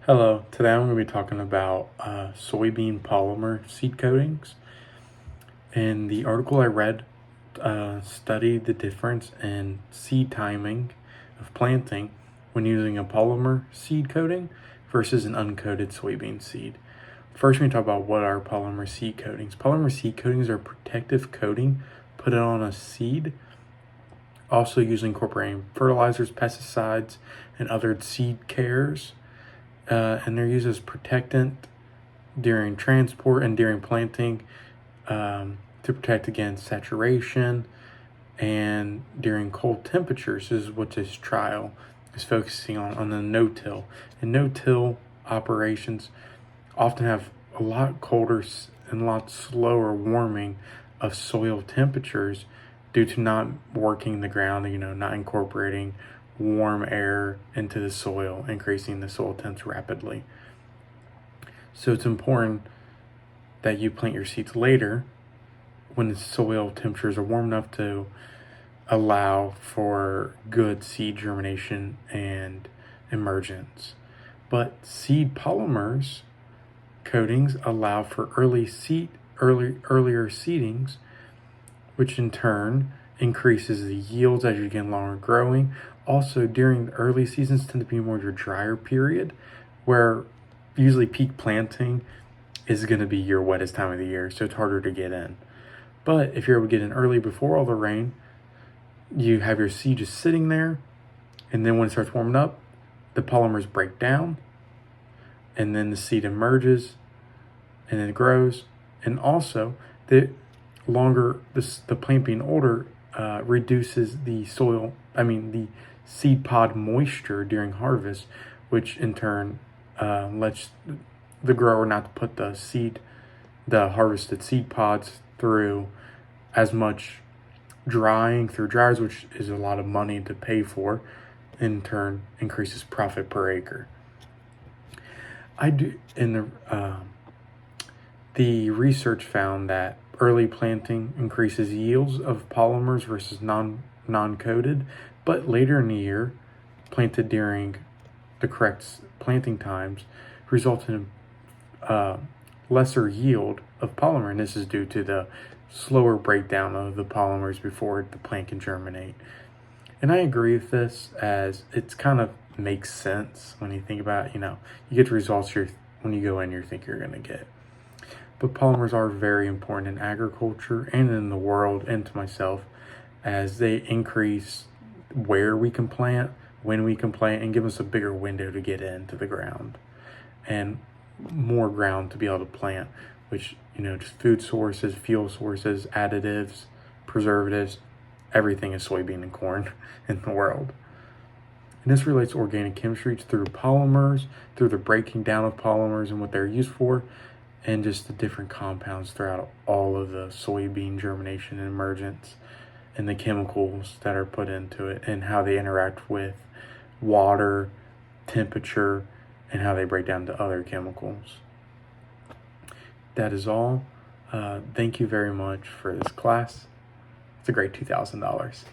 Hello, today I'm going to be talking about soybean polymer seed coatings. And the article I read studied the difference in seed timing of planting when using a polymer seed coating versus an uncoated soybean seed. First, we talk about what are polymer seed coatings. Polymer seed coatings are a protective coating put on a seed, also using incorporating fertilizers, pesticides, and other seed cares. And they're used as protectant during transport and during planting to protect against saturation and during cold temperatures. This is what this trial is focusing on the no-till. And no-till operations often have a lot colder and a lot slower warming of soil temperatures due to not working the ground, not incorporating warm air into the soil, increasing the soil temps rapidly. So it's important that you plant your seeds later when the soil temperatures are warm enough to allow for good seed germination and emergence. But seed polymers coatings allow for earlier seedings, which in turn increases the yields as you get longer growing. Also, during the early seasons tend to be more your drier period, where usually peak planting is going to be your wettest time of the year, so it's harder to get in. But if you're able to get in early before all the rain, you have your seed just sitting there, and then when it starts warming up, the polymers break down, and then the seed emerges, and then it grows. And also, the longer the plant being older reduces the seed pod moisture during harvest, which in turn lets the grower not to put the harvested seed pods through as much drying through dryers, which is a lot of money to pay for. In turn, increases profit per acre. The research found that early planting increases yields of polymers versus non-coated, but later in the year, planted during the correct planting times, results in lesser yield of polymer, and this is due to the slower breakdown of the polymers before the plant can germinate. And I agree with this, as it's kind of makes sense when you think about it. You get the results when you go in, you think you're going to get. But polymers are very important in agriculture and in the world, and to myself, as they increase where we can plant, when we can plant, and give us a bigger window to get into the ground and more ground to be able to plant, which, just food sources, fuel sources, additives, preservatives, everything is soybean and corn in the world. And this relates to organic chemistry through polymers, through the breaking down of polymers and what they're used for, and just the different compounds throughout all of the soybean germination and emergence, and the chemicals that are put into it, and how they interact with water, temperature, and how they break down to other chemicals. That is all. Thank you very much for this class. It's a great $2,000.